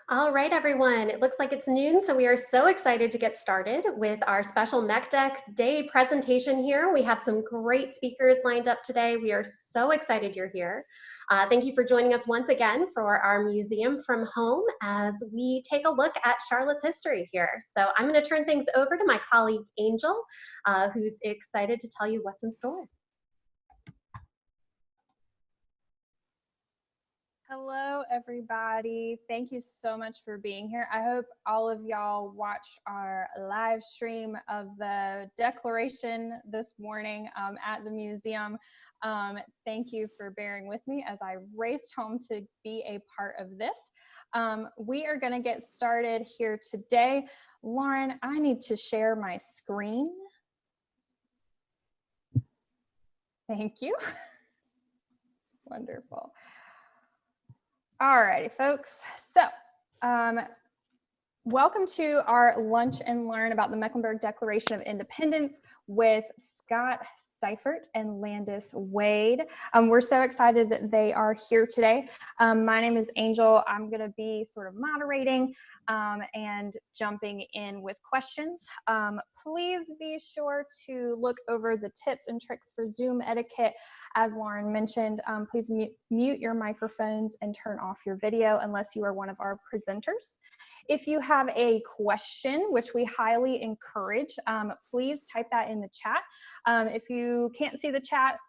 All right, everyone. It looks like it's noon, so we are so excited to get started with our special Meck Deck Day presentation here. We have some great speakers lined up today. We are so excited you're here. Thank you for joining us once again for our museum from home as we take a look at Charlotte's history here. So I'm going to turn things over to my colleague Angel, who's excited to tell you what's in store. Hello, everybody. Thank you so much for being here. I hope all of y'all watched our live stream of the declaration this morning at the museum. Thank you for bearing with me as I raced home to be a part of this. We are going to get started here today. Lauren, I need to share my screen. Thank you. Wonderful. All righty, folks. So, welcome to our lunch and learn about the Mecklenburg Declaration of Independence with Scott Syfert and Landis Wade. We're so excited that they are here today. My name is Angel. I'm going to be sort of moderating and jumping in with questions. Please be sure to look over the tips and tricks for Zoom etiquette. As Lauren mentioned, please mute your microphones and turn off your video unless you are one of our presenters. If you have a question, which we highly encourage, please type that in the chat. If you can't see the chat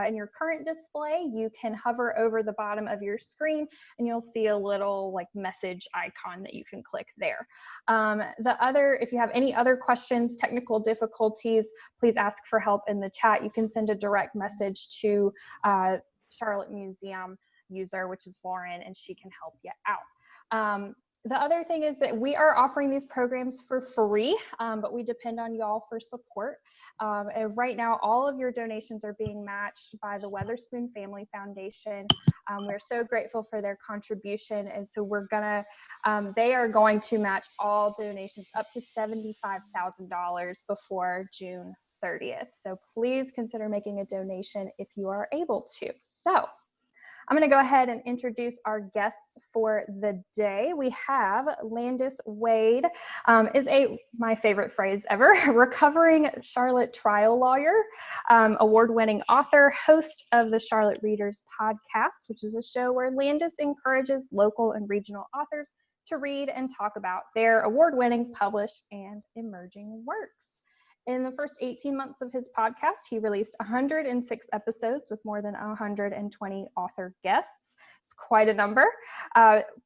in your current display, you can hover over the bottom of your screen and you'll see a little like message icon that you can click there. If you have any other questions, technical difficulties, please ask for help in the chat. You can send a direct message to Charlotte Museum user, which is Lauren, and she can help you out. The other thing is that we are offering these programs for free, but we depend on y'all for support. And right now, all of your donations are being matched by the Weatherspoon Family Foundation. We're so grateful for their contribution, and so they are going to match all donations up to $75,000 before June 30th. So please consider making a donation if you are able to. So I'm going to go ahead and introduce our guests for the day. We have Landis Wade, my favorite phrase ever, recovering Charlotte trial lawyer, award-winning author, host of the Charlotte Readers podcast, which is a show where Landis encourages local and regional authors to read and talk about their award-winning, published, and emerging works. In the first 18 months of his podcast, he released 106 episodes with more than 120 author guests. It's quite a number.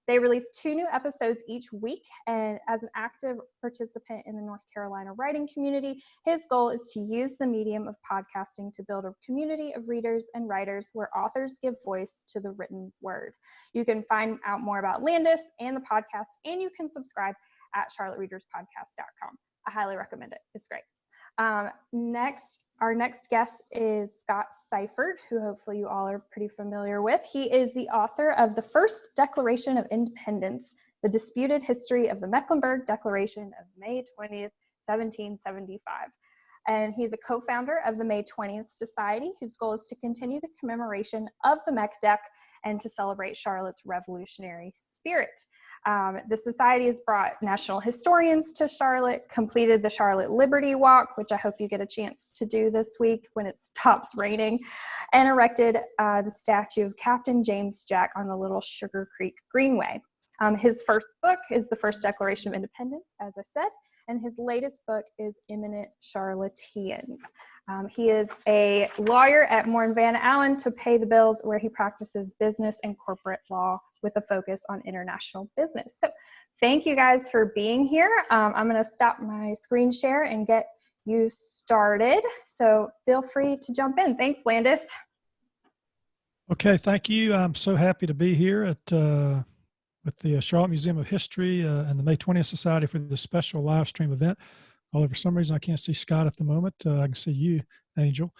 They release 2 new episodes each week, and as an active participant in the North Carolina writing community, his goal is to use the medium of podcasting to build a community of readers and writers where authors give voice to the written word. You can find out more about Landis and the podcast, and you can subscribe at charlottereaderspodcast.com. I highly recommend it. It's great. Our next guest is Scott Syfert, who hopefully you all are pretty familiar with. He is the author of the first Declaration of Independence, The Disputed History of the Mecklenburg Declaration of May 20th, 1775. And he's a co-founder of the May 20th Society, whose goal is to continue the commemoration of the Meck Deck and to celebrate Charlotte's revolutionary spirit. The Society has brought national historians to Charlotte, completed the Charlotte Liberty Walk, which I hope you get a chance to do this week when it stops raining, and erected the statue of Captain James Jack on the Little Sugar Creek Greenway. His first book is The First Declaration of Independence, as I said, and his latest book is Eminent Charlatans. He is a lawyer at Moore & Van Allen to pay the bills, where he practices business and corporate law with a focus on international business. So thank you guys for being here. I'm going to stop my screen share and get you started. So feel free to jump in. Thanks, Landis. Okay, thank you. I'm so happy to be here at with the Charlotte Museum of History and the May 20th Society for this special live stream event. Although for some reason I can't see Scott at the moment. I can see you, Angel.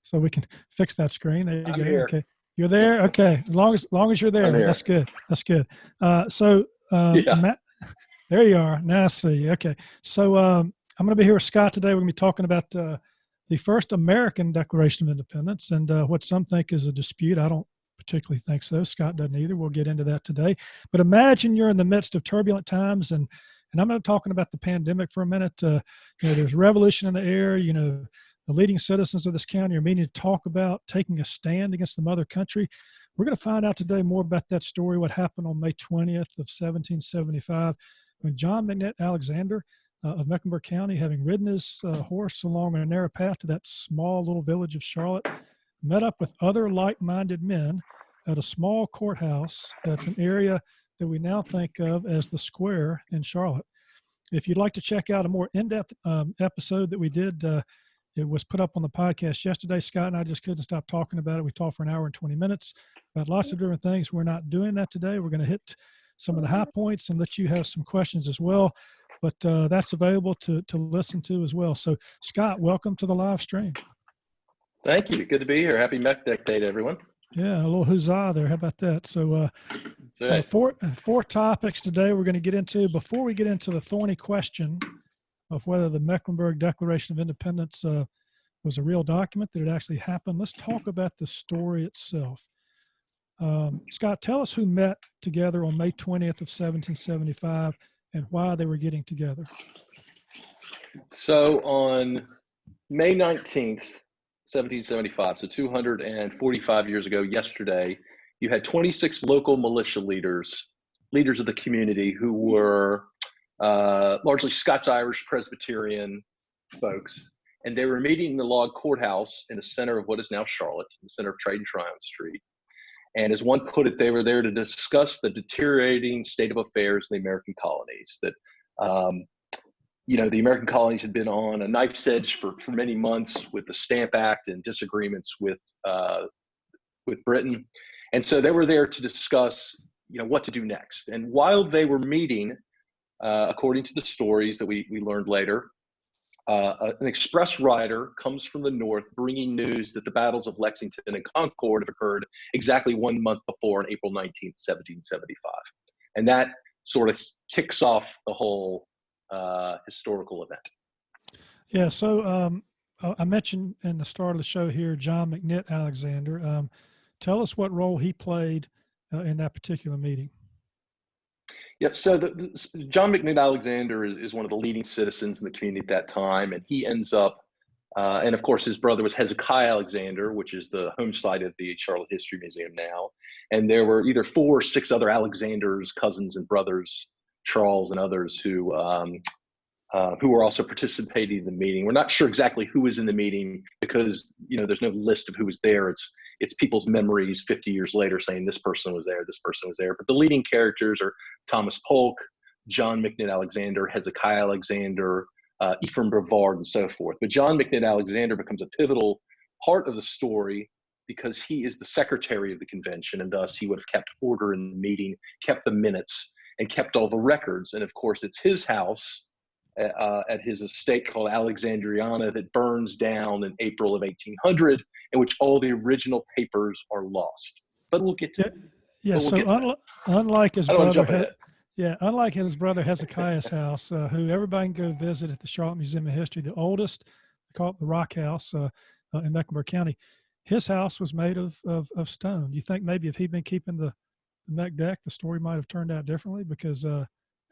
So we can fix that screen. There you go. Here. Okay, you're there. Okay, as long as you're there, that's good. That's good. Matt, there you are. Now I see. Okay, so I'm going to be here with Scott today. We're going to be talking about the first American Declaration of Independence and what some think is a dispute. I don't particularly think so. Scott doesn't either. We'll get into that today. But imagine you're in the midst of turbulent times, and I'm not talking about the pandemic for a minute. There's revolution in the air. The leading citizens of this county are meeting to talk about taking a stand against the mother country. We're going to find out today more about that story, what happened on May 20th of 1775, when John McNitt Alexander of Mecklenburg County, having ridden his horse along a narrow path to that small little village of Charlotte, met up with other like-minded men at a small courthouse that's an area that we now think of as the Square in Charlotte. If you'd like to check out a more in-depth episode that we did, it was put up on the podcast yesterday. Scott and I just couldn't stop talking about it. We talked for an hour and 20 minutes about lots of different things. We're not doing that today. We're going to hit some of the high points and let you have some questions as well. But that's available to listen to as well. So, Scott, welcome to the live stream. Thank you. Good to be here. Happy Meck Day to everyone. Yeah, a little huzzah there. How about that? So, right. four topics today we're going to get into. Before we get into the thorny question of whether the Mecklenburg Declaration of Independence was a real document, that it actually happened, let's talk about the story itself. Scott, tell us who met together on May 20th of 1775 and why they were getting together. So on May 19th, 1775, so 245 years ago yesterday, you had 26 local militia leaders of the community who were largely Scots-Irish Presbyterian folks, and they were meeting in the log courthouse in the center of what is now Charlotte, in the center of Trade and Tryon Street. And as one put it, they were there to discuss the deteriorating state of affairs in the American colonies. That the American colonies had been on a knife's edge for many months with the Stamp Act and disagreements with Britain, and so they were there to discuss what to do next. And while they were meeting, according to the stories that we learned later, an express rider comes from the north bringing news that the battles of Lexington and Concord have occurred exactly 1 month before, on April 19th, 1775. And that sort of kicks off the whole historical event. Yeah, so I mentioned in the start of the show here, John McNitt Alexander. Tell us what role he played in that particular meeting. Yep. So John McNitt Alexander is one of the leading citizens in the community at that time, and he ends up, and of course his brother was Hezekiah Alexander, which is the home site of the Charlotte History Museum now. And there were either 4 or 6 other Alexanders, cousins and brothers, Charles and others, who were also participating in the meeting. We're not sure exactly who was in the meeting because there's no list of who was there. It's people's memories 50 years later saying this person was there, this person was there. But the leading characters are Thomas Polk, John McNitt Alexander, Hezekiah Alexander, Ephraim Brevard, and so forth. But John McNitt Alexander becomes a pivotal part of the story because he is the secretary of the convention, and thus he would have kept order in the meeting, kept the minutes, and kept all the records. And of course, it's his house at his estate called Alexandriana that burns down in April of 1800, in which all the original papers are lost. But we'll get to unlike his brother Hezekiah's house, who everybody can go visit at the Charlotte Museum of History, the oldest, they call it the Rock House in Mecklenburg County. His house was made of stone. Do you think maybe if he'd been keeping the Meck deck, the story might have turned out differently? Because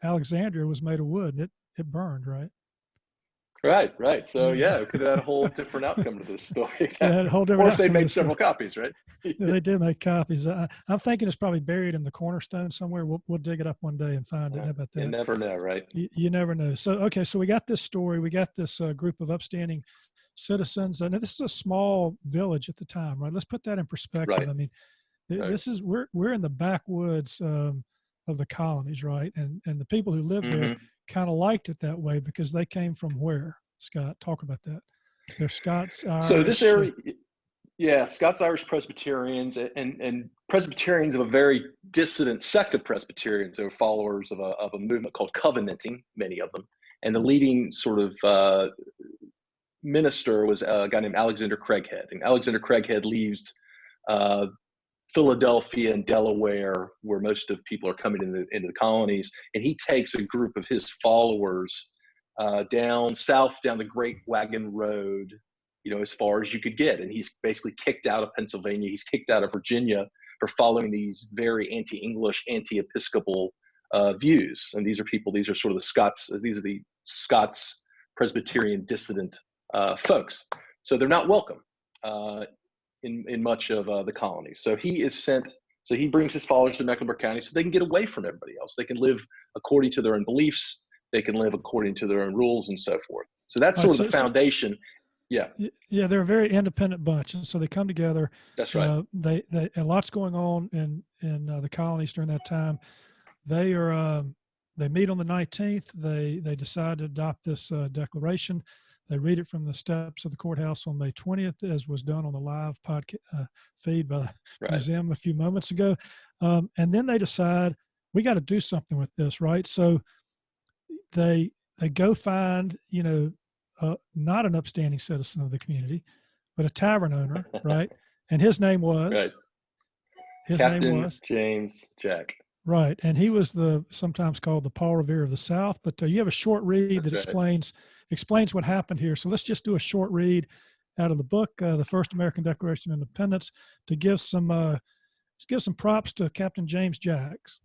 Alexandria was made of wood, and it burned, right? Right. So yeah, it could have had a whole different outcome to this story. Exactly. Yeah, a whole different. Or if they made several copies, right? Yeah, they did make copies. I'm thinking it's probably buried in the cornerstone somewhere. We'll dig it up one day and find it. How about that? You never know, right? You never know. So okay, so we got this story. We got this group of upstanding citizens, and this is a small village at the time, right? Let's put that in perspective. Right. I mean, this is we're in the backwoods of the colonies, right? And the people who lived there kind of liked it that way because they came from where? Scott, talk about that. They're Scots. So this area, yeah, Scots-Irish Presbyterians and Presbyterians of a very dissident sect of Presbyterians. They were followers of a movement called Covenanting, many of them. And the leading sort of minister was a guy named Alexander Craighead. And Alexander Craighead leaves Philadelphia and Delaware, where most of people are coming into the colonies, and he takes a group of his followers down south, down the Great Wagon Road, as far as you could get. And he's basically kicked out of Pennsylvania. He's kicked out of Virginia for following these very anti-English, anti-Episcopal views. And these are sort of the Scots Presbyterian dissident folks. So they're not welcome in much of the colonies. So he brings his followers to Mecklenburg County so they can get away from everybody else. They can live according to their own beliefs. They can live according to their own rules and so forth. So that's sort of the foundation. Yeah. Yeah, they're a very independent bunch, and so they come together. That's right. And lots going on in the colonies during that time. They meet on the 19th. They decide to adopt this declaration. They read it from the steps of the courthouse on May 20th, as was done on the live podcast feed by the museum a few moments ago. And then they decide, we got to do something with this, right? So they go find, not an upstanding citizen of the community, but a tavern owner, right? And his name was? Captain James Jack. Right, and he was sometimes called the Paul Revere of the South. But you have a short read that explains what happened here. So let's just do a short read out of the book, The First American Declaration of Independence, to give some props to Captain James Jacks.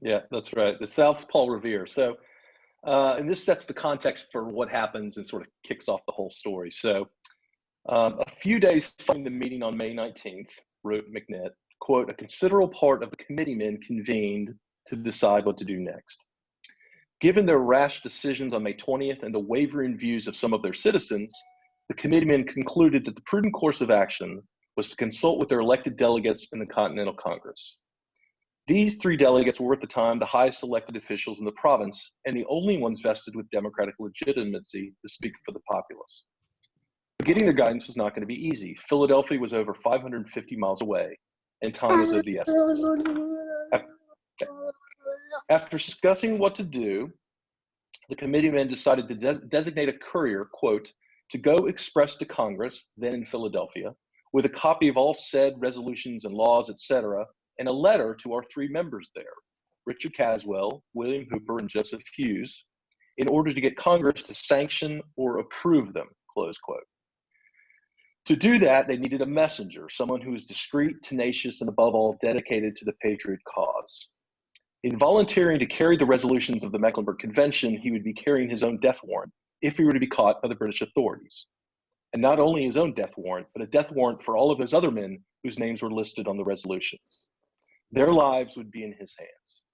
Yeah, that's right. The South's Paul Revere. So, and this sets the context for what happens and sort of kicks off the whole story. So, a few days following the meeting on May 19th, wrote McNett, quote, "A considerable part of the committeemen convened to decide what to do next. Given their rash decisions on May 20th and the wavering views of some of their citizens, the committeemen concluded that the prudent course of action was to consult with their elected delegates in the Continental Congress. These 3 delegates were at the time the highest elected officials in the province and the only ones vested with democratic legitimacy to speak for the populace. Getting their guidance was not going to be easy. Philadelphia was over 550 miles away, and time was of the essence. After discussing what to do, the committeemen decided to designate a courier, quote, to go express to Congress, then in Philadelphia, with a copy of all said resolutions and laws, etc., and a letter to our 3 members there, Richard Caswell, William Hooper, and Joseph Hughes, in order to get Congress to sanction or approve them, close quote. To do that, they needed a messenger, someone who was discreet, tenacious, and above all, dedicated to the patriot cause. In volunteering to carry the resolutions of the Mecklenburg Convention, he would be carrying his own death warrant if he were to be caught by the British authorities. And not only his own death warrant, but a death warrant for all of those other men whose names were listed on the resolutions. Their lives would be in his hands.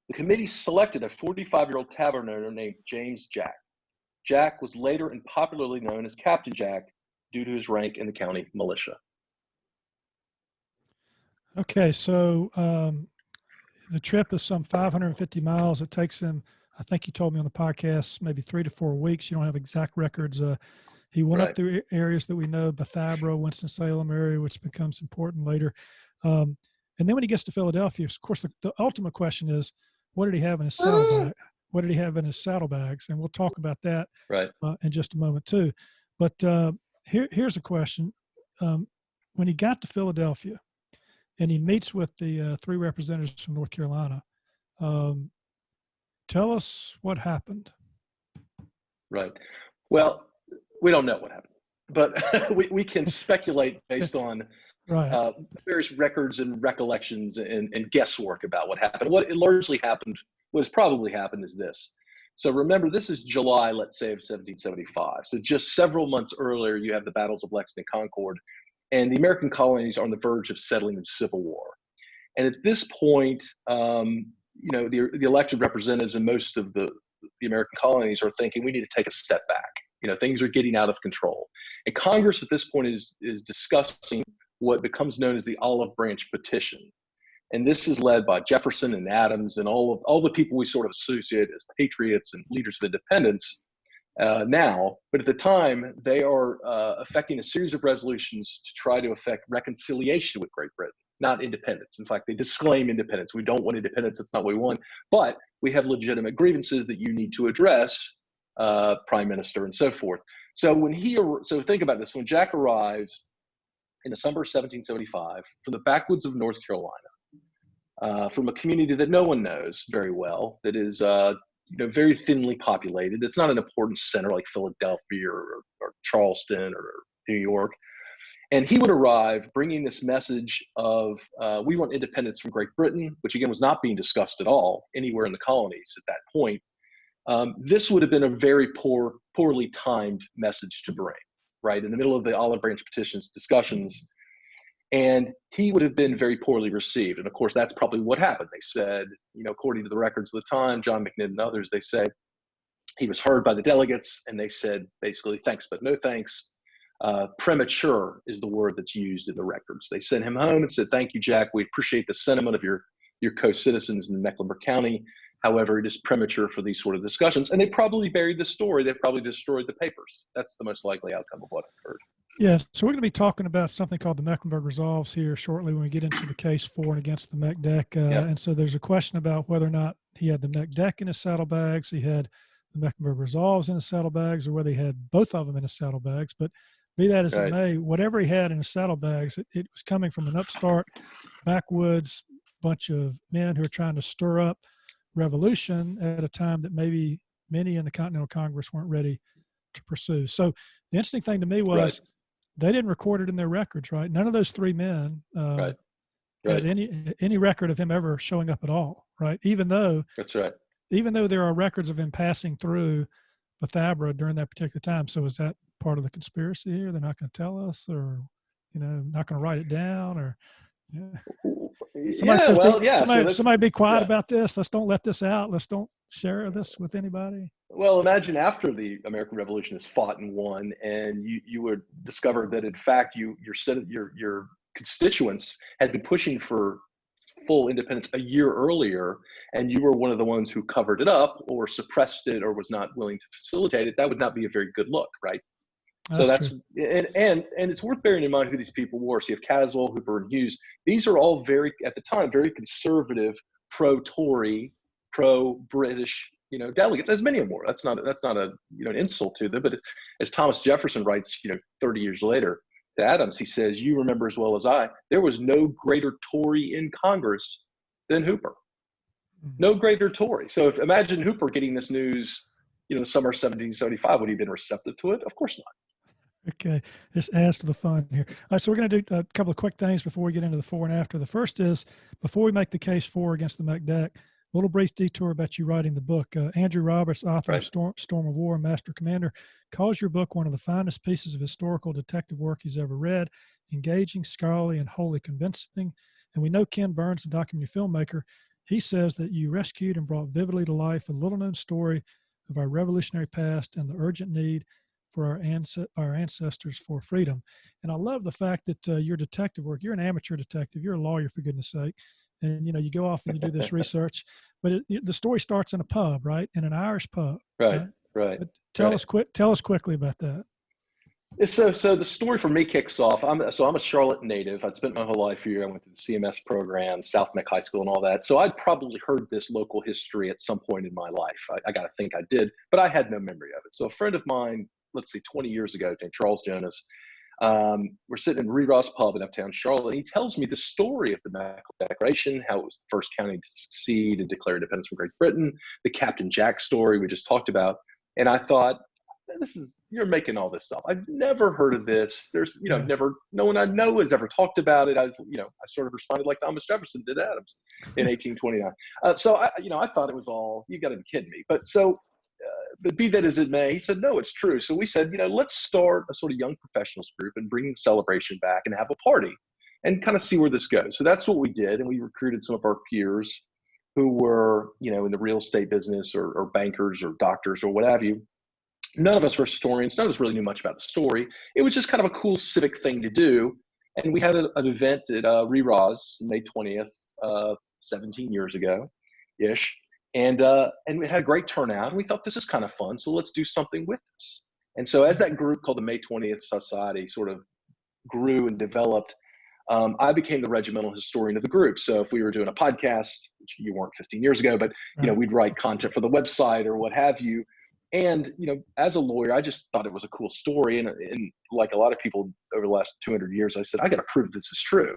The committee selected a 45-year-old tavern owner named James Jack. Jack was later and popularly known as Captain Jack due to his rank in the county militia. Okay, so the trip is some 550 miles. It takes him, I think you told me on the podcast, maybe 3 to 4 weeks. You don't have exact records. He went up through areas that we know, Bethabara, Winston-Salem area, which becomes important later. And then when he gets to Philadelphia, of course, the ultimate question is, what did he have in his saddlebag? What did he have in his saddlebags? And we'll talk about that in just a moment too. But here's a question. When he got to Philadelphia and he meets with the 3 representatives from North Carolina, tell us what happened. Right. Well, we don't know what happened, but we can speculate based on various records and recollections and guesswork about what happened. What has probably happened is this. So remember, this is July, let's say, of 1775. So just several months earlier, you have the battles of Lexington and Concord, and the American colonies are on the verge of settling in civil war. And at this point, the elected representatives in most of the American colonies are thinking, we need to take a step back. Things are getting out of control. And Congress at this point is discussing what becomes known as the Olive Branch Petition. And this is led by Jefferson and Adams and all the people we sort of associate as patriots and leaders of independence now. But at the time, they are affecting a series of resolutions to try to effect reconciliation with Great Britain, not independence. In fact, they disclaim independence. We don't want independence. That's not what we want. But we have legitimate grievances that you need to address, Prime Minister and so forth. So think about this. When Jack arrives in the summer of 1775 from the backwoods of North Carolina, from a community that no one knows very well, that is very thinly populated. It's not an important center like Philadelphia or Charleston or New York. And he would arrive bringing this message of, we want independence from Great Britain, which again was not being discussed at all anywhere in the colonies at that point. This would have been a very poorly timed message to bring, right? In the middle of the Olive Branch petitions discussions. And he would have been very poorly received. And of course, that's probably what happened. They said, according to the records of the time, John McNitt and others, they say he was heard by the delegates and they said, basically, thanks, but no thanks. Premature is the word that's used in the records. They sent him home and said, thank you, Jack. We appreciate the sentiment of your co-citizens in Mecklenburg County. However, it is premature for these sort of discussions. And they probably buried the story. They probably destroyed the papers. That's the most likely outcome of what occurred. Yeah, so we're going to be talking about something called the Mecklenburg Resolves here shortly when we get into the case for and against the Meck deck. And so there's a question about whether or not he had the Meck deck in his saddlebags, he had the Mecklenburg Resolves in his saddlebags, or whether he had both of them in his saddlebags. But be that as it may, whatever he had in his saddlebags, it was coming from an upstart, backwoods bunch of men who are trying to stir up revolution at a time that maybe many in the Continental Congress weren't ready to pursue. So the interesting thing to me was they didn't record it in their records, right? None of those three men had any record of him ever showing up at all, right? Even though there are records of him passing through Bethabara during that particular time. So is that part of the conspiracy here? They're not going to tell us, or not going to write it down, or somebody be quiet about this. Let's don't let this out. Let's don't share this with anybody. Well, imagine after the American Revolution is fought and won, and you would discover that in fact your constituents had been pushing for full independence a year earlier, and you were one of the ones who covered it up or suppressed it or was not willing to facilitate it. That would not be a very good look, right? That's and it's worth bearing in mind who these people were. So you have Caswell, Hooper, and Hughes. These are all at the time, very conservative, pro-Tory, pro-British, delegates, as many of them were. That's not a an insult to them. But as Thomas Jefferson writes, 30 years later to Adams, he says, "You remember as well as I, there was no greater Tory in Congress than Hooper. No greater Tory." So imagine Hooper getting this news, the summer of 1775. Would he have been receptive to it? Of course not. Okay, this adds to the fun here. All right, so we're going to do a couple of quick things before we get into the for and after. The first is, before we make the case for against the Meck deck, a little brief detour about you writing the book. Andrew Roberts, author of Storm of War and Master Commander, calls your book one of the finest pieces of historical detective work he's ever read, engaging, scholarly, and wholly convincing. And we know Ken Burns, the documentary filmmaker. He says that you rescued and brought vividly to life a little-known story of our revolutionary past and the urgent need for our ancestors for freedom. And I love the fact that your detective work, you're an amateur detective, you're a lawyer, for goodness sake, and you go off and you do this research, but the story starts in a pub, right? In an Irish pub. Right. But tell us quickly about that. So the story for me kicks off. I'm a Charlotte native. I'd spent my whole life here. I went to the CMS program, South Meck High School, and all that. So I'd probably heard this local history at some point in my life. I got to think I did, but I had no memory of it. So a friend of mine, let's say 20 years ago, named Charles Jonas, we're sitting in Revere's pub in uptown Charlotte, and he tells me the story of the Meck Declaration, how it was the first county to succeed and declare independence from Great Britain, the Captain Jack story we just talked about. And I thought, you're making all this stuff. I've never heard of this. There's, no one I know has ever talked about it. I sort of responded like Thomas Jefferson did Adams in 1829. So I thought it was all, you got to be kidding me. But be that as it may, he said, no, it's true. So we said, let's start a sort of young professionals group and bring the celebration back and have a party and kind of see where this goes. So that's what we did. And we recruited some of our peers who were, in the real estate business or bankers or doctors or what have you. None of us were historians. None of us really knew much about the story. It was just kind of a cool civic thing to do. And we had an event at Revere's May 20th, 17 years ago-ish. And we had a great turnout. And we thought, this is kind of fun, so let's do something with this. And so as that group called the May 20th Society sort of grew and developed, I became the regimental historian of the group. So if we were doing a podcast, which you weren't 15 years ago, but we'd write content for the website or what have you. And, as a lawyer, I just thought it was a cool story. And like a lot of people over the last 200 years, I said, I got to prove this is true.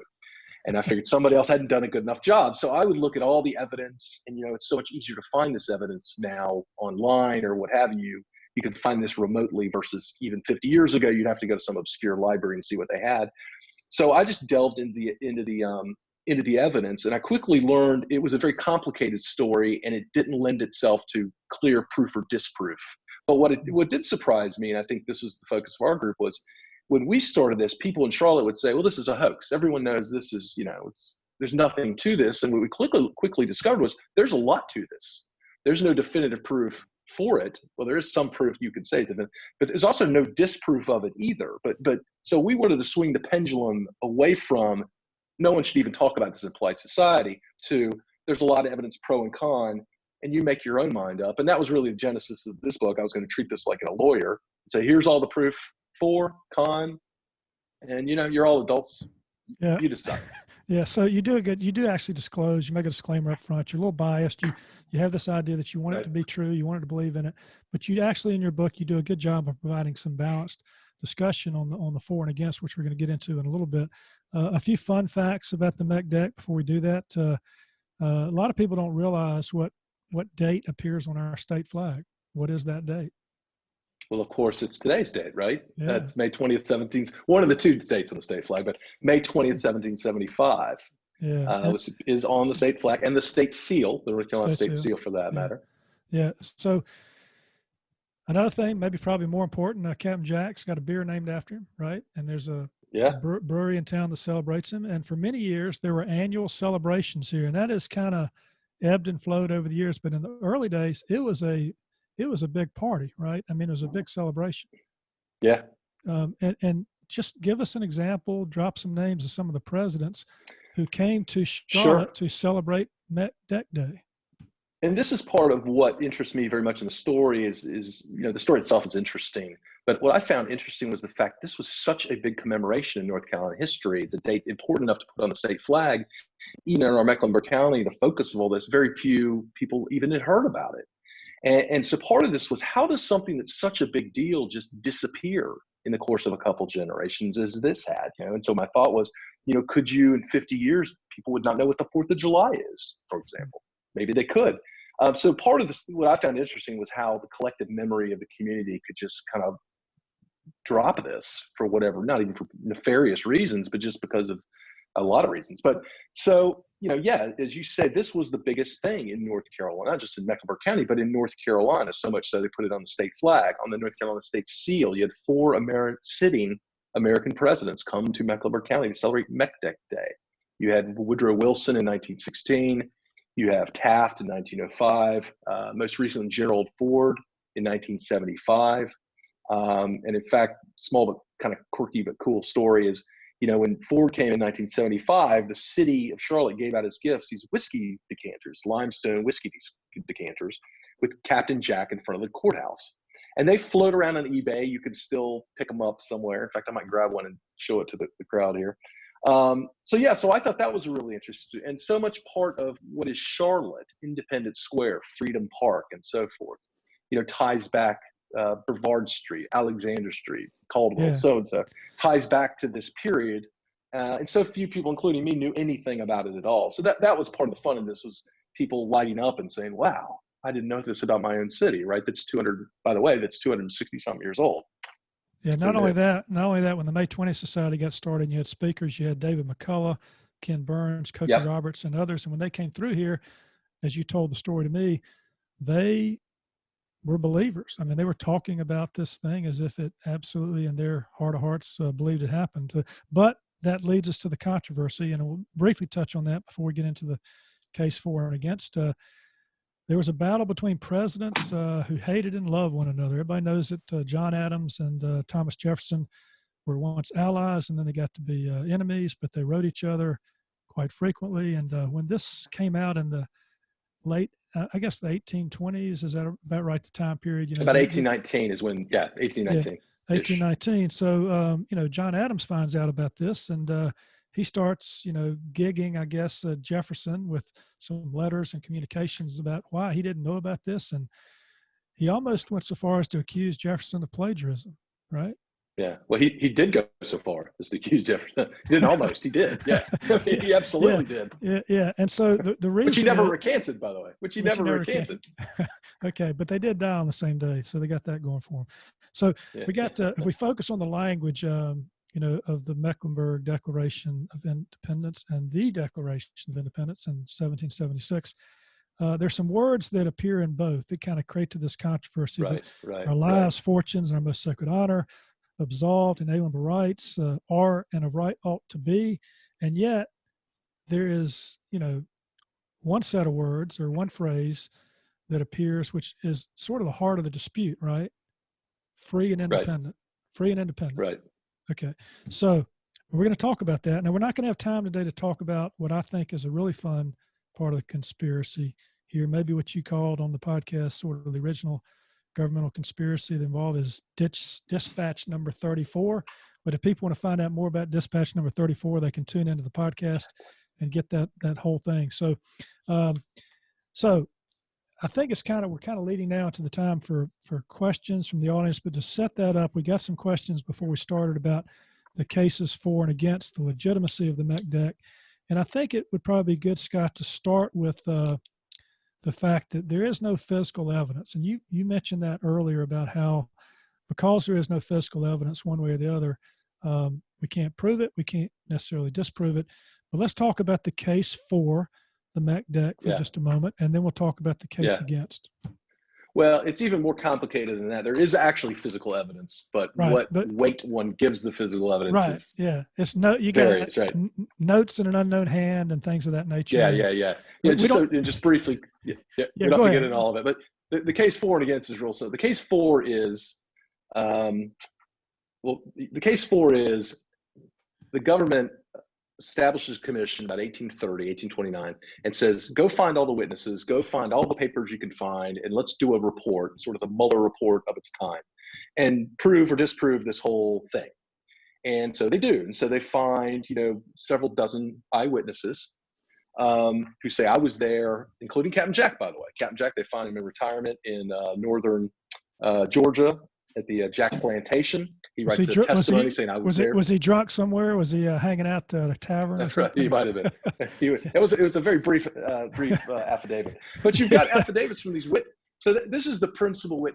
And I figured somebody else hadn't done a good enough job. So I would look at all the evidence, and, it's so much easier to find this evidence now online or what have you. You can find this remotely versus even 50 years ago, you'd have to go to some obscure library and see what they had. So I just delved into the evidence, and I quickly learned it was a very complicated story, and it didn't lend itself to clear proof or disproof. But what did surprise me, and I think this was the focus of our group, was when we started this, people in Charlotte would say, well, this is a hoax. Everyone knows this is, there's nothing to this. And what we quickly discovered was there's a lot to this. There's no definitive proof for it. Well, there is some proof you could say, but there's also no disproof of it either. But so we wanted to swing the pendulum away from no one should even talk about this in polite society to there's a lot of evidence pro and con, and you make your own mind up. And that was really the genesis of this book. I was going to treat this like a lawyer and say, here's all the proof for, con, and you're all adults. Yeah. You decide. Yeah. So you do actually disclose, you make a disclaimer up front. You're a little biased. You have this idea that you want it to be true. You want it to believe in it, but you actually, in your book, you do a good job of providing some balanced discussion on the for and against, which we're going to get into in a little bit. A few fun facts about the Meck deck before we do that. A lot of people don't realize what date appears on our state flag. What is that date? Well, of course, it's today's date, right? Yeah. That's May 20th, one of the two dates on the state flag, but May 20th, 1775 is on the state flag, and the state seal, the North Carolina state seal for that matter. Yeah. So another thing, maybe probably more important, Captain Jack's got a beer named after him, right? And there's a brewery in town that celebrates him. And for many years, there were annual celebrations here, and that has kind of ebbed and flowed over the years. But in the early days, it was a big party, right? I mean, it was a big celebration. Yeah. And just give us an example, drop some names of some of the presidents who came to Charlotte to celebrate Meck Deck Day. And this is part of what interests me very much in the story is the story itself is interesting. But what I found interesting was the fact this was such a big commemoration in North Carolina history. It's a date important enough to put on the state flag. Even in our Mecklenburg County, the focus of all this, very few people even had heard about it. And so part of this was, how does something that's such a big deal just disappear in the course of a couple generations as this had? And so my thought was, could you in 50 years, people would not know what the 4th of July is, for example. Maybe they could. So part of this, what I found interesting was how the collective memory of the community could just kind of drop this for whatever, not even for nefarious reasons, but just because of a lot of reasons. But so, as you said, this was the biggest thing in North Carolina, not just in Mecklenburg County, but in North Carolina, so much so they put it on the state flag, on the North Carolina state seal. You had 4 sitting American presidents come to Mecklenburg County to celebrate Meck Deck Day. You had Woodrow Wilson in 1916. You have Taft in 1905. Most recently, Gerald Ford in 1975. And in fact, small but kind of quirky but cool story is, when Ford came in 1975, the city of Charlotte gave out as gifts these whiskey decanters, limestone whiskey decanters, with Captain Jack in front of the courthouse. And they float around on eBay. You can still pick them up somewhere. In fact, I might grab one and show it to the crowd here. So I thought that was really interesting. And so much part of what is Charlotte, Independence Square, Freedom Park, and so forth, ties back Brevard Street, Alexander Street, Caldwell, so-and-so, ties back to this period. And so few people, including me, knew anything about it at all. So that was part of the fun of this, was people lighting up and saying, wow, I didn't know this about my own city, right? That's 260 something years old. Yeah, not only that, when the May 20th Society got started, you had speakers, you had David McCullough, Ken Burns, Cokie Roberts, and others. And when they came through here, as you told the story to me, they were believers. I mean, they were talking about this thing as if it absolutely, in their heart of hearts, believed it happened. But that leads us to the controversy, and we'll briefly touch on that before we get into the case for and against. There was a battle between presidents who hated and loved one another. Everybody knows that John Adams and Thomas Jefferson were once allies, and then they got to be enemies, but they wrote each other quite frequently. And when this came out in the late, I guess the 1820s, is that about right, the time period? About 1819 is when, 1819. Yeah, 1819. So, John Adams finds out about this, and he starts, gigging, I guess, Jefferson with some letters and communications about why he didn't know about this. And he almost went so far as to accuse Jefferson of plagiarism, right? Yeah. Well, he did go so far as to accuse Jefferson. He didn't almost. He did. Yeah. He absolutely did. Yeah. And so the reason. Which he never recanted, by the way. Which he never recanted. Okay. But they did die on the same day. So they got that going for them. So we got to, if we focus on the language, of the Mecklenburg Declaration of Independence and the Declaration of Independence in 1776. There's some words that appear in both that kind of create to this controversy. Right, Our lives, fortunes, and our most sacred honor, absolved, inalienable rights, are and of right ought to be. And yet there is, one set of words or one phrase that appears, which is sort of the heart of the dispute, right? Free and independent. Free and independent. Right. Okay. So we're going to talk about that. Now, we're not going to have time today to talk about what I think is a really fun part of the conspiracy here, maybe what you called on the podcast sort of the original governmental conspiracy that involved is dispatch number 34. But if people want to find out more about dispatch number 34, they can tune into the podcast and get that whole thing. So, so I think we're kind of leading now to the time for questions from the audience. But to set that up, we got some questions before we started about the cases for and against the legitimacy of the Meck deck. And I think it would probably be good, Scott, to start with the fact that there is no physical evidence. And you mentioned that earlier about how because there is no physical evidence one way or the other, we can't prove it. We can't necessarily disprove it. But let's talk about the case for the Meck deck for just a moment, and then we'll talk about the case against. Well, it's even more complicated than that. There is actually physical evidence, but what weight one gives the physical evidence is it's you got notes in an unknown hand and things of that nature. Just briefly, we don't have to get into all of it, but the case for and against is real. So the case for is, the case for is the government establishes a commission about 1829 and says, go find all the witnesses, go find all the papers you can find, and let's do a report, sort of the Mueller report of its time, and prove or disprove this whole thing. And so they do. And so they find, several dozen eyewitnesses who say, I was there, including Captain Jack, by the way. Captain Jack, they find him in retirement in northern Georgia at the Jack Plantation. He writes a testimony saying, I was there. Was he drunk somewhere? Was he hanging out at a tavern? That's right. He might have been. It was a very brief affidavit. But you've got affidavits from these witnesses. So this is the principal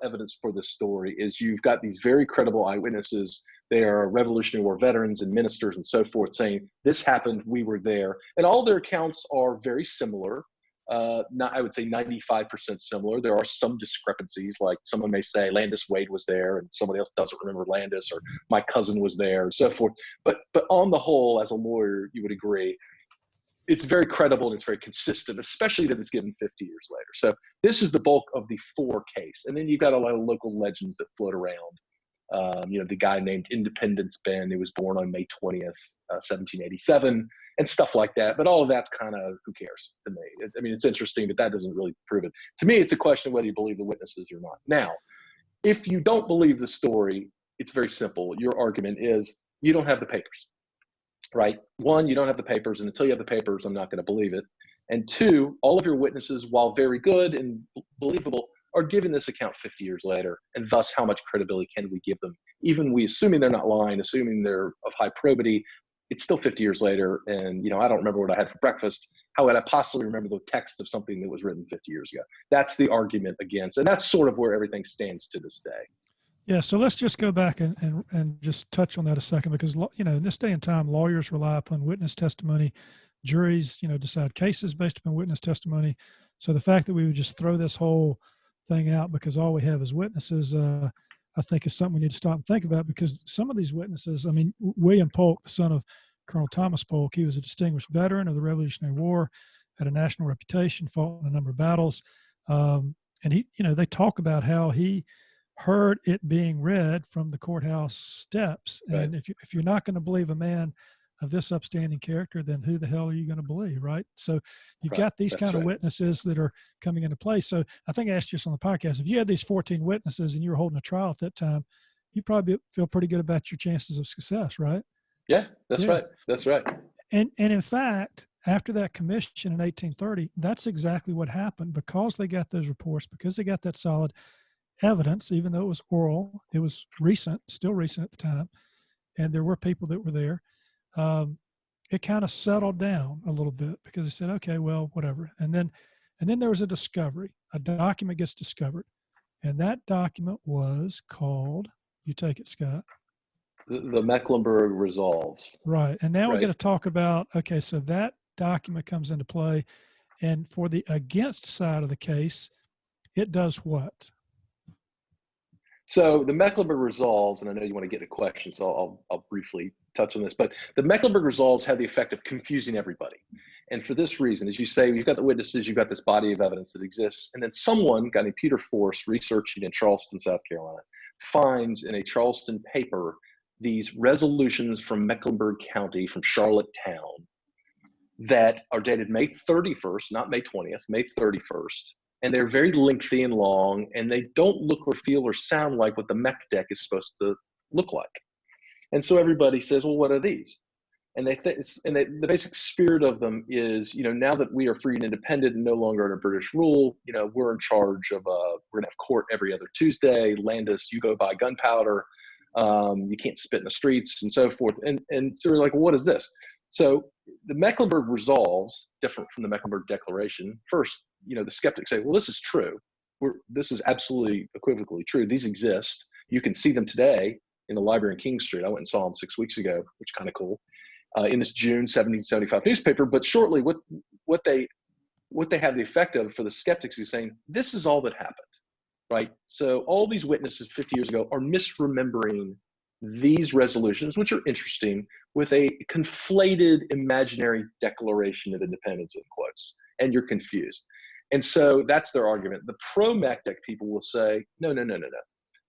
evidence for this story is you've got these very credible eyewitnesses. They are Revolutionary War veterans and ministers and so forth saying, this happened, we were there. And all their accounts are very similar. I would say 95% similar. There are some discrepancies, like someone may say Landis Wade was there and somebody else doesn't remember Landis, or my cousin was there and so forth. But on the whole, as a lawyer, you would agree, it's very credible and it's very consistent, especially that it's given 50 years later. So this is the bulk of the for case. And then you've got a lot of local legends that float around. The guy named Independence Ben, who was born on May 20th, 1787, and stuff like that. But all of that's kind of, who cares to me? I mean, it's interesting, but that doesn't really prove it. To me, it's a question of whether you believe the witnesses or not. Now, if you don't believe the story, it's very simple. Your argument is you don't have the papers, right? One, you don't have the papers, and until you have the papers, I'm not going to believe it. And two, all of your witnesses, while very good and believable, are giving this account 50 years later, and thus how much credibility can we give them? Even assuming they're not lying, assuming they're of high probity, it's still 50 years later, and I don't remember what I had for breakfast. How would I possibly remember the text of something that was written 50 years ago? That's the argument against, and that's sort of where everything stands to this day. Yeah, so let's just go back and just touch on that a second, because in this day and time, lawyers rely upon witness testimony. Juries, decide cases based upon witness testimony. So the fact that we would just throw this whole thing out because all we have is witnesses, I think is something we need to stop and think about, because some of these witnesses, William Polk, the son of Colonel Thomas Polk, he was a distinguished veteran of the Revolutionary War, had a national reputation, fought in a number of battles. And they talk about how he heard it being read from the courthouse steps. Right. And if you're not going to believe a man of this upstanding character, then who the hell are you going to believe, right? So you've got these kind of witnesses that are coming into play. So I think I asked you this on the podcast, if you had these 14 witnesses and you were holding a trial at that time, you probably feel pretty good about your chances of success, right? Yeah, that's right. That's right. And in fact, after that commission in 1830, that's exactly what happened, because they got those reports, because they got that solid evidence, even though it was oral, it was recent, still recent at the time, and there were people that were there. It kind of settled down a little bit, because they said, okay, well, whatever. And then there was a discovery. A document gets discovered, and that document was called, you take it, Scott. The Mecklenburg Resolves. Right. And now we're Right. going to talk about, okay, so that document comes into play. And for the against side of the case, it does what? So the Mecklenburg Resolves, and I know you want to get to questions, so I'll briefly touch on this, but the Mecklenburg Resolves had the effect of confusing everybody. And for this reason, as you say, you've got the witnesses, you've got this body of evidence that exists, and then someone, a guy named Peter Force, researching in Charleston, South Carolina, finds in a Charleston paper these resolutions from Mecklenburg County, from Charlottetown, that are dated May 31st, not May 20th, May 31st. And they're very lengthy and long, and they don't look or feel or sound like what the Meck deck is supposed to look like. And so everybody says, well, what are these? And the basic spirit of them is, now that we are free and independent and no longer under British rule, we're in charge of, we're gonna have court every other Tuesday. Landis, you go buy gunpowder. You can't spit in the streets and so forth. And so we're like, well, what is this? So the Mecklenburg Resolves, different from the Mecklenburg Declaration. First, the skeptics say, well, this is true. This is absolutely equivocally true. These exist. You can see them today in the library in King Street. I went and saw them 6 weeks ago, which is kind of cool, in this June 1775 newspaper. But shortly, what they have the effect of for the skeptics is saying, this is all that happened, right? So all these witnesses 50 years ago are misremembering these resolutions, which are interesting, with a conflated imaginary Declaration of Independence, in quotes, and you're confused. And so that's their argument. The pro-Meck people will say, no.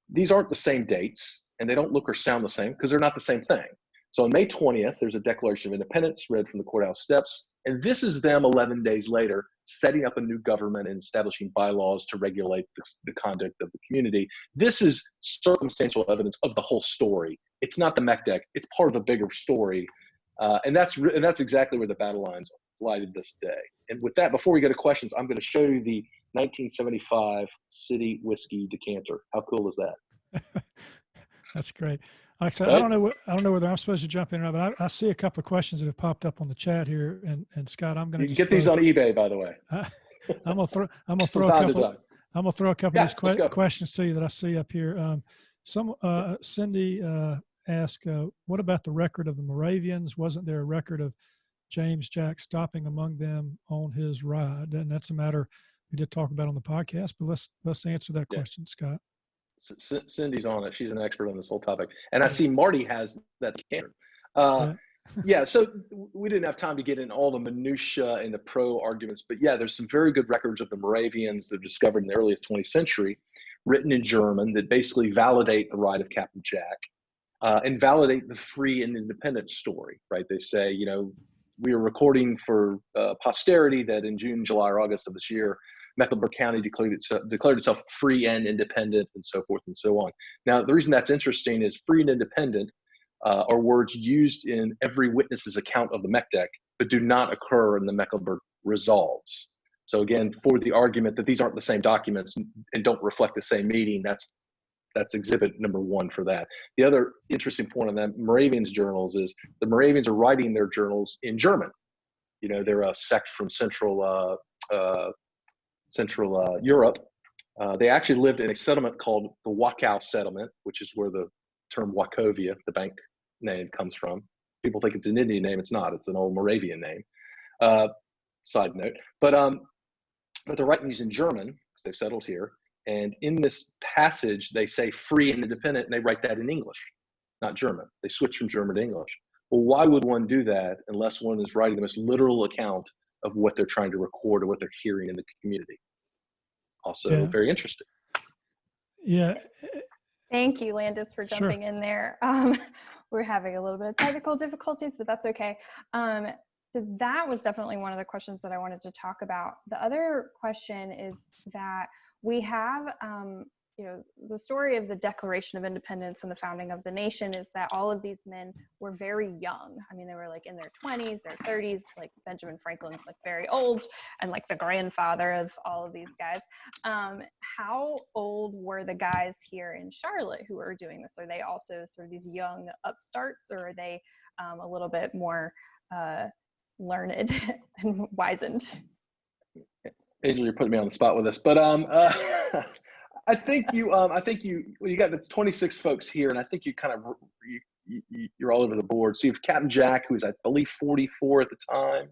These aren't the same dates, and they don't look or sound the same because they're not the same thing. So on May 20th, there's a Declaration of Independence read from the courthouse steps, and this is them 11 days later setting up a new government and establishing bylaws to regulate the conduct of the community. This is circumstantial evidence of the whole story. It's not the Meck deck. It's part of a bigger story, and that's exactly where the battle lines lie to this day. And with that, before we go to questions, I'm going to show you the 1975 City Whiskey decanter. How cool is that? That's great. Like I said, Right? I don't know whether I'm supposed to jump in or not, but I see a couple of questions that have popped up on the chat here, and Scott, I'm going to get these on eBay, by the way. I'm gonna throw a couple of these questions to you that I see up here. Cindy asked, what about the record of the Moravians? Wasn't there a record of James Jack stopping among them on his ride? And that's a matter we did talk about on the podcast, but let's answer that question, Scott. Cindy's on it. She's an expert on this whole topic. And I see Marty has that decanter. Yeah, so we didn't have time to get in all the minutiae and the pro arguments, but yeah, there's some very good records of the Moravians that were discovered in the earliest 20th century, written in German, that basically validate the ride of Captain Jack and validate the free and independent story, right? They say, we are recording for posterity that in June, July, or August of this year, Mecklenburg County declared itself free and independent, and so forth and so on. Now, the reason that's interesting is free and independent are words used in every witness's account of the Meck deck, but do not occur in the Mecklenburg Resolves. So again, for the argument that these aren't the same documents and don't reflect the same meaning, that's exhibit number one for that. The other interesting point on that Moravians journals is the Moravians are writing their journals in German. They're a sect from Central Europe. They actually lived in a settlement called the Wachau settlement, which is where the term Wachovia, the bank name, comes from. People think it's an Indian name. It's not. It's an old Moravian name. Side note. But they're writing these in German because they've settled here. And in this passage, they say free and independent, and they write that in English, not German. They switch from German to English. Well, why would one do that unless one is writing the most literal account of what they're trying to record or what they're hearing in the community? Also very interesting. Yeah. Thank you, Landis, for jumping in there. We're having a little bit of technical difficulties, but that's okay. So that was definitely one of the questions that I wanted to talk about. The other question is that we have, the story of the Declaration of Independence and the founding of the nation is that all of these men were very young. I mean, they were like in their 20s, their 30s, like Benjamin Franklin's like very old and like the grandfather of all of these guys. How old were the guys here in Charlotte who were doing this? Are they also sort of these young upstarts, or are they a little bit more learned and wizened? Angel, you're putting me on the spot with this, but I think you got the 26 folks here, and I think you kind of you're all over the board. So you have Captain Jack, who was, I believe, 44 at the time.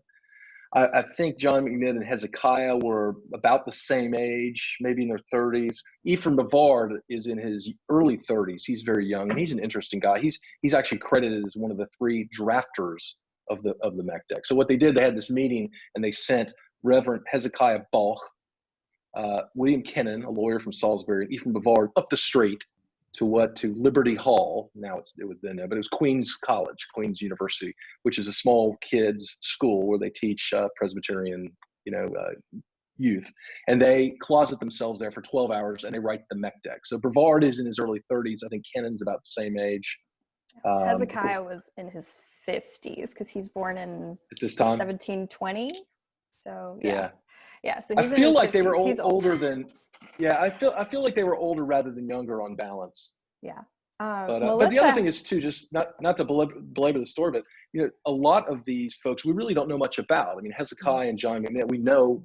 I think John McNitt and Hezekiah were about the same age, maybe in their 30s. Ephraim Bavard is in his early 30s. He's very young, and he's an interesting guy. He's actually credited as one of the 3 drafters of the Meck deck. So what they did, they had this meeting, and they sent Reverend Hezekiah Balch, William Kennan, a lawyer from Salisbury, and Ephraim Bavard up the street to Liberty Hall. Now it was then, but it was Queens College, Queens University, which is a small kids school where they teach Presbyterian, youth. And they closet themselves there for 12 hours and they write the Meck deck. So Brevard is in his early 30s. I think Kennan's about the same age. Hezekiah was in his 50s because he's born in at this time 1720. So yeah. So I feel like they were older than. Yeah, I feel like they were older rather than younger on balance. Yeah. But the other thing is too, just not to belabor the story, but a lot of these folks we really don't know much about. I mean, Hezekiah and John McNitt, we know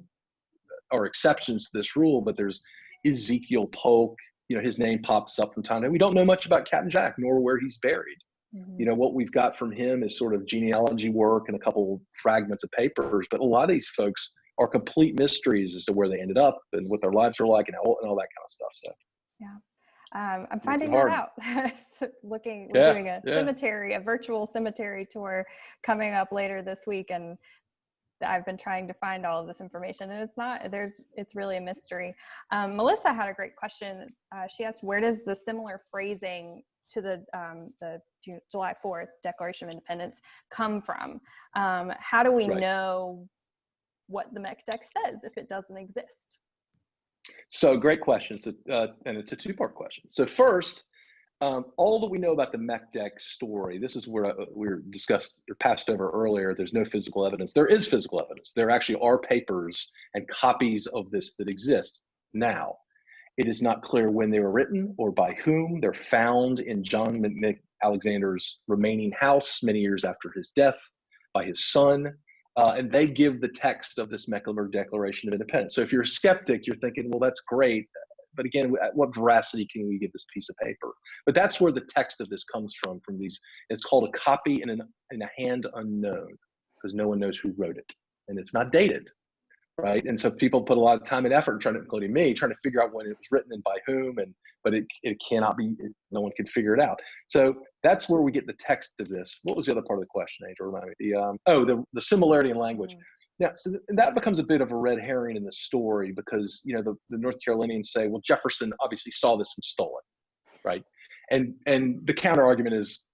are exceptions to this rule, but there's Ezekiel Polk. His name pops up from time to time. We don't know much about Captain Jack, nor where he's buried. Mm-hmm. What we've got from him is sort of genealogy work and a couple fragments of papers, but a lot of these folks are complete mysteries as to where they ended up and what their lives are like and all that kind of stuff. So, yeah, I'm finding that out. We're doing a cemetery, a virtual cemetery tour coming up later this week, and I've been trying to find all of this information, and it's really a mystery. Melissa had a great question. She asked, where does the similar phrasing to the July 4th Declaration of Independence come from? How do we know what the Meck deck says if it doesn't exist? So great question. So, and it's a 2-part question. So first, all that we know about the Meck deck story, this is where we were discussed or passed over earlier. There's no physical evidence. There is physical evidence. There actually are papers and copies of this that exist now. It is not clear when they were written or by whom. They're found in John Alexander's remaining house many years after his death by his son. And they give the text of this Mecklenburg Declaration of Independence. So if you're a skeptic, you're thinking, well, that's great. But again, at what veracity can we give this piece of paper? But that's where the text of this comes from these. It's called a copy in a hand unknown, because no one knows who wrote it. And it's not dated, right? And so people put a lot of time and effort, including me, trying to figure out when it was written and by whom, but it cannot be, no one can figure it out. So that's where we get the text of this. What was the other part of the question, Angel? Remind me. The similarity in language. Yeah, so that becomes a bit of a red herring in the story because, the North Carolinians say, well, Jefferson obviously saw this and stole it, right? And the counter argument is,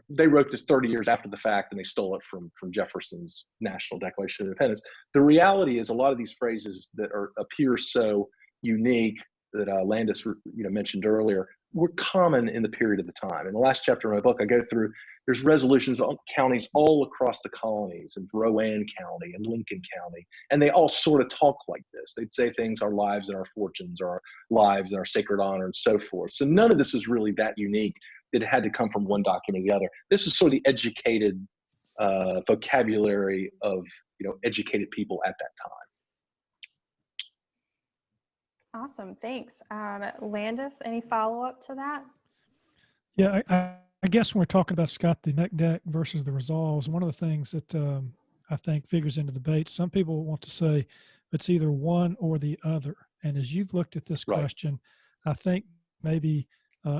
they wrote this 30 years after the fact and they stole it from Jefferson's National Declaration of Independence. The reality is a lot of these phrases that appear so unique that Landis mentioned earlier were common in the period of the time. In the last chapter of my book, I go through, there's resolutions on counties all across the colonies, and Rowan County and Lincoln County, and they all sort of talk like this. They'd say things, our lives and our fortunes, our lives and our sacred honor, and so forth. So none of this is really that unique that it had to come from one document or the other. This is sort of the educated vocabulary of educated people at that time. Awesome, thanks. Landis, any follow-up to that? Yeah, I guess when we're talking about, Scott, the Meck deck versus the Resolves, one of the things that I think figures into the debate, some people want to say it's either one or the other. And as you've looked at this question, I think maybe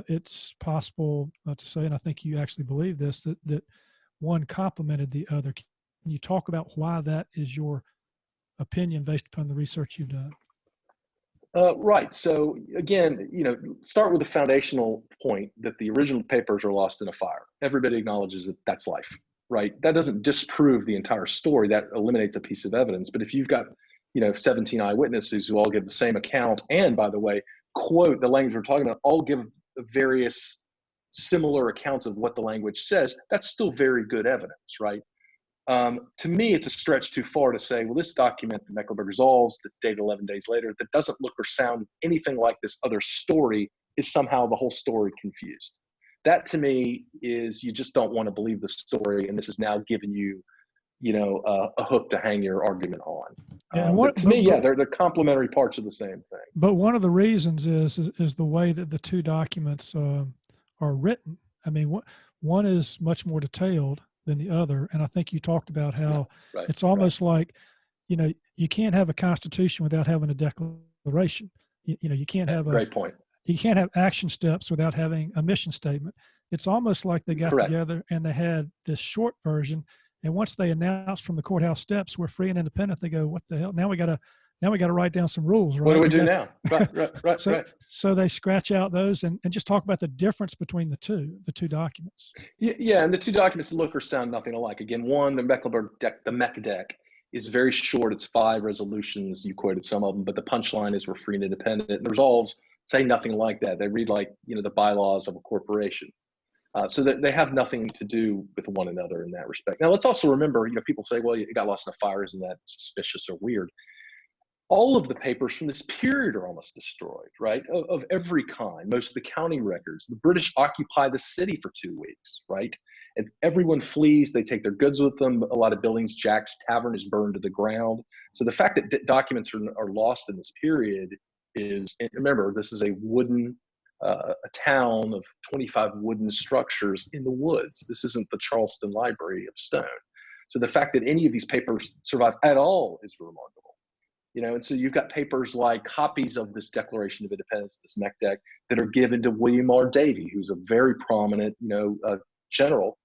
it's possible to say, and I think you actually believe this, that one complemented the other. Can you talk about why that is your opinion based upon the research you've done? Right. So again, start with the foundational point that the original papers are lost in a fire. Everybody acknowledges that that's life, right? That doesn't disprove the entire story. That eliminates a piece of evidence. But if you've got, 17 eyewitnesses who all give the same account, and by the way, quote the language we're talking about, all give various similar accounts of what the language says, that's still very good evidence, right? To me, it's a stretch too far to say, well, this document, the Mecklenburg Resolves, that's dated 11 days later, that doesn't look or sound anything like this other story, is somehow the whole story confused. That to me is, you just don't want to believe the story, and this is now giving you, a hook to hang your argument on. They're complementary parts of the same thing. But one of the reasons is the way that the two documents are written. I mean, one is much more detailed than the other. And I think you talked about how Right, it's almost like, you know, you can't have a constitution without having a declaration. You know, you can't have great point. you can't have action steps without having a mission statement. It's almost like they got Correct. together and they had this short version. And once they announced from the courthouse steps, we're free and independent, they go, what the hell? Now we got to write down some rules, right? What do we do now? Right. So they scratch out those and just talk about the difference between the two documents. Yeah, and the two documents look or sound nothing alike. Again, one, the Mecklenburg deck, the Meck deck, is very short. It's 5 resolutions. You quoted some of them, but the punchline is we're free and independent. And the resolves say nothing like that. They read like, you know, the bylaws of a corporation. So that they have nothing to do with one another in that respect. Now, let's also remember, you know, people say, well, it got lost in the fire. Isn't that suspicious or weird? All of the papers from this period are almost destroyed, right? Of every kind. Most of the county records. The British occupy the city for 2 weeks, right? And everyone flees. They take their goods with them. A lot of buildings, Jack's Tavern is burned to the ground. So the fact that documents are lost in this period is, and remember, this is a wooden, a town of 25 wooden structures in the woods. This isn't the Charleston Library of stone. So the fact that any of these papers survive at all is remarkable. You know, and so you've got papers like copies of this Declaration of Independence, this Meck deck, that are given to William R. Davie, who's a very prominent, you know, general,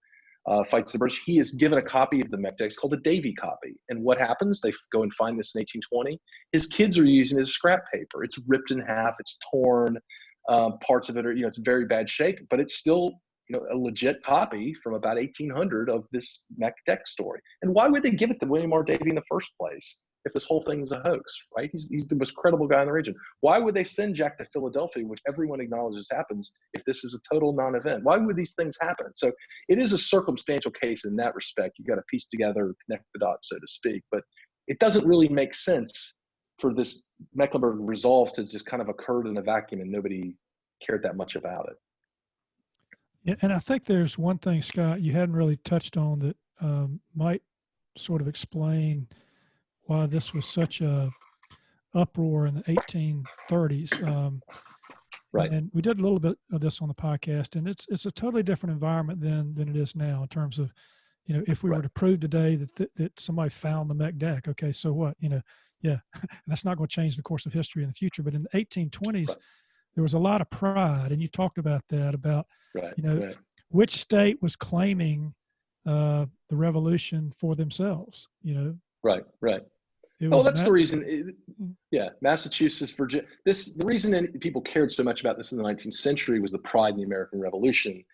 fights the British. He is given a copy of the Meck deck. It's called a Davie copy. And what happens? They go and find this in 1820. His kids are using it as scrap paper. It's ripped in half. It's torn. Parts of it are, you know, it's in very bad shape, but it's still, you know, a legit copy from about 1800 of this Meck deck story. And why would they give it to William R. Davie in the first place if this whole thing is a hoax, right? He's the most credible guy in the region. Why would they send Jack to Philadelphia, which everyone acknowledges happens, if this is a total non-event? Why would these things happen? So it is a circumstantial case in that respect. You got to piece together, connect the dots, so to speak. But it doesn't really make sense for this Mecklenburg Resolves to just kind of occurred in a vacuum and nobody cared that much about it. Yeah, and I think there's one thing, Scott, you hadn't really touched on that might sort of explain why this was such a uproar in the 1830s. Right. And we did a little bit of this on the podcast, and it's a totally different environment than it is now in terms of, you know, if we were to prove today that somebody found the Meck deck, okay, so what, you know, yeah, that's not going to change the course of history in the future. But in the 1820s, there was a lot of pride, and you talked about that, about, you know, which state was claiming the revolution for themselves, you know. Right. Oh, that's the reason. Yeah, Massachusetts, Virginia. The reason people cared so much about this in the 19th century was the pride in the American Revolution,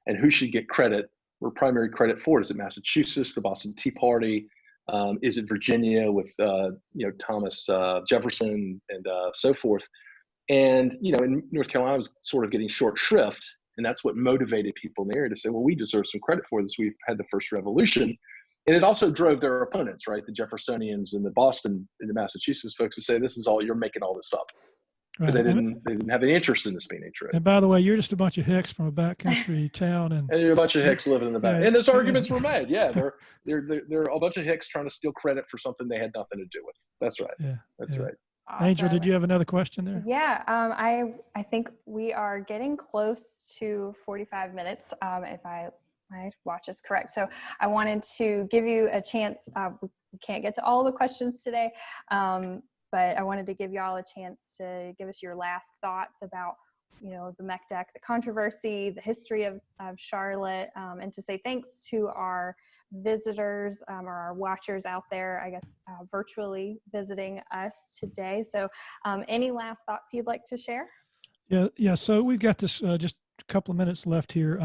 and who should get credit or primary credit for it? Is it Massachusetts, the Boston Tea Party? Is it Virginia with you know, Thomas Jefferson and so forth? And you know, in North Carolina was sort of getting short shrift, and that's what motivated people in the area to say, well, we deserve some credit for this. We've had the first revolution. And it also drove their opponents, right? The Jeffersonians and the Boston and the Massachusetts folks to say, this is all, you're making all this up. Because they didn't have any interest in this being true. And by the way, you're just a bunch of hicks from a backcountry town. And you're a bunch of hicks living in the back. Yeah, and those arguments were made. Yeah, they're a bunch of hicks trying to steal credit for something they had nothing to do with. That's right. Yeah, that's right. Awesome. Angel, did you have another question there? Yeah, I think we are getting close to 45 minutes, if my watch is correct. So I wanted to give you a chance. We can't get to all the questions today, but I wanted to give y'all a chance to give us your last thoughts about, you know, the Meck deck, the controversy, the history of Charlotte, and to say thanks to our visitors or our watchers out there, I guess, virtually visiting us today. So any last thoughts you'd like to share? Yeah. So we've got this just a couple of minutes left here.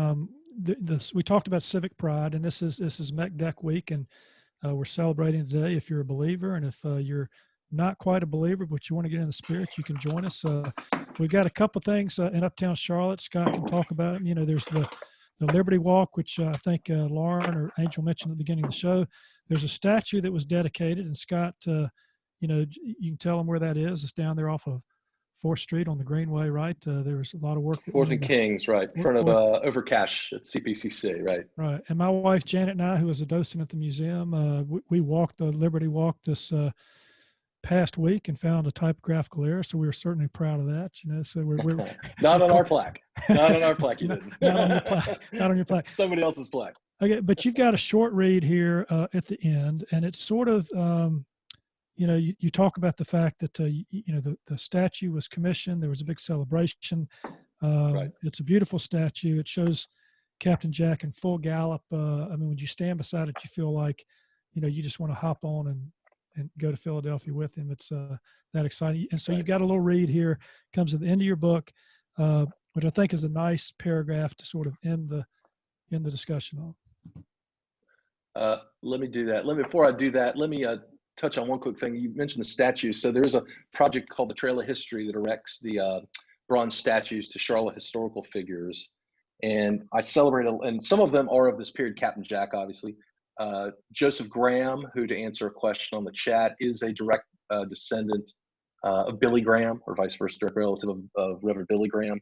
We talked about civic pride, and this is Meck deck week, and we're celebrating today. If you're a believer, and if you're not quite a believer but you want to get in the spirit, you can join us. We've got a couple things in Uptown Charlotte. Scott can talk about. You know, there's the Liberty Walk, which I think Lauren or Angel mentioned at the beginning of the show. There's a statue that was dedicated, and Scott, you know, you can tell them where that is. It's down there off of 4th Street on the Greenway, right? There was a lot of work. 4th and Kings, right, in front of Overcash at CPCC, right? Right. And my wife, Janet, and I, who was a docent at the museum, we walked the Liberty Walk this past week and found a typographical error, so we were certainly proud of that. So we're not on our plaque. Not on our plaque. You didn't. Not on your plaque. Not on your plaque. Somebody else's plaque. Okay, but you've got a short read here at the end, and it's sort of you talk about the fact that the statue was commissioned. There was a big celebration. Right. It's a beautiful statue. It shows Captain Jack in full gallop. When you stand beside it, you feel like you just want to hop on and go to Philadelphia with him. It's that exciting. And so You've got a little read here, comes at the end of your book, which I think is a nice paragraph to sort of end the discussion on. Let me do that. Before I do that, let me touch on one quick thing. You mentioned the statues. So there's a project called the Trail of History that erects the bronze statues to Charlotte historical figures. And I celebrate, and some of them are of this period, Captain Jack, obviously. Joseph Graham, who, to answer a question on the chat, is a direct descendant of Billy Graham, or vice versa, direct relative of Reverend Billy Graham,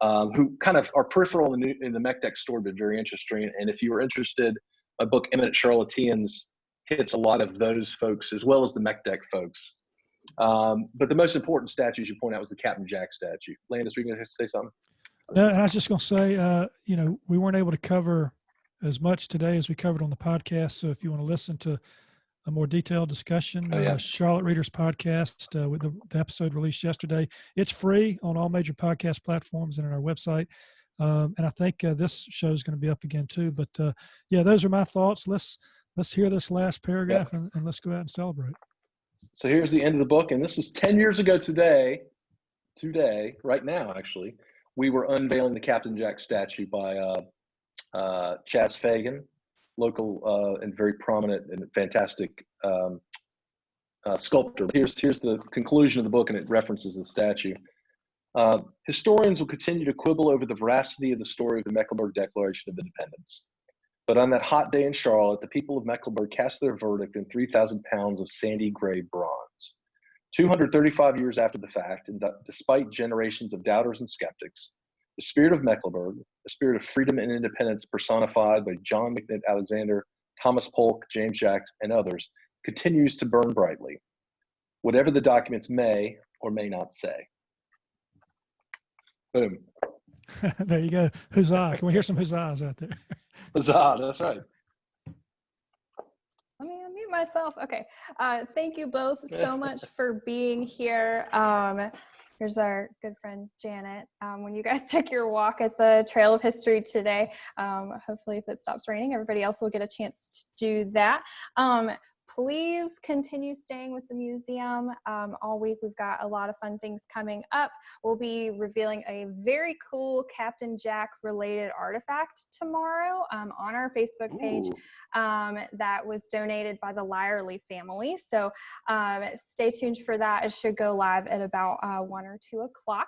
who kind of are peripheral in the Meck Deck story, but very interesting. And if you were interested, my book, Eminent Charlatans, hits a lot of those folks as well as the Meck Deck folks. But the most important statue, as you point out, was the Captain Jack statue. Landis, were you going to say something? No, I was just going to say, we weren't able to cover as much today as we covered on the podcast. So if you want to listen to a more detailed discussion, Charlotte Readers podcast with the episode released yesterday, it's free on all major podcast platforms and on our website. And I think this show is going to be up again too. But those are my thoughts. Let's hear this last paragraph and let's go out and celebrate. So here's the end of the book, and this is 10 years ago today, right now actually, we were unveiling the Captain Jack statue by Chaz Fagan, local and very prominent and fantastic sculptor. Here's the conclusion of the book, and it references the statue. Historians will continue to quibble over the veracity of the story of the Mecklenburg Declaration of Independence. But on that hot day in Charlotte, the people of Mecklenburg cast their verdict in 3,000 pounds of sandy gray bronze. 235 years after the fact, and despite generations of doubters and skeptics, the spirit of Mecklenburg, the spirit of freedom and independence personified by John Hezekiah Alexander, Thomas Polk, James Jack, and others, continues to burn brightly, whatever the documents may or may not say. Boom. There you go. Huzzah. Can we hear some huzzahs out there? Huzzah, that's right. Let me unmute myself. Okay. Thank you both so much for being here. Here's our good friend Janet. When you guys took your walk at the Trail of History today, hopefully if it stops raining, everybody else will get a chance to do that. Please continue staying with the museum all week. We've got a lot of fun things coming up. We'll be revealing a very cool Captain Jack related artifact tomorrow on our Facebook page that was donated by the Lyerly family. So stay tuned for that. It should go live at about 1 or 2 o'clock.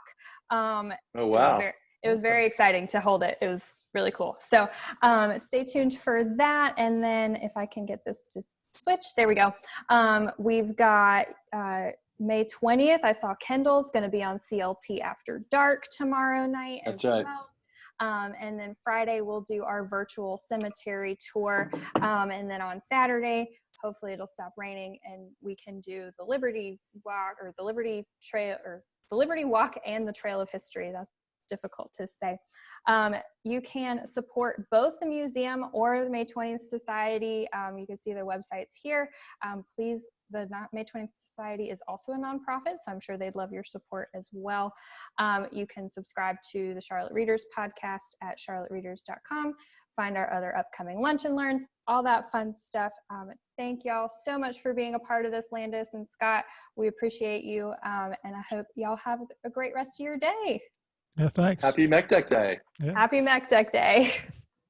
Oh, wow. It was very exciting to hold it. It was really cool. So stay tuned for that. And then if I can get this to switch, there we go. We've got May 20th. I saw Kendall's going to be on CLT After Dark tomorrow night. That's right. And then Friday we'll do our virtual cemetery tour. And then on Saturday, hopefully it'll stop raining and we can do the Liberty Walk or the Liberty Trail or the Liberty Walk and the Trail of History. That's difficult to say. You can support both the museum or the May 20th Society. You can see their websites here. Please, the May 20th Society is also a nonprofit, so I'm sure they'd love your support as well. You can subscribe to the Charlotte Readers podcast at charlottereaders.com. Find our other upcoming lunch and learns, all that fun stuff. Thank y'all so much for being a part of this, Landis and Scott. We appreciate you, and I hope y'all have a great rest of your day. Yeah, thanks. Happy Meck Deck Day. Yeah. Happy Meck Deck Day.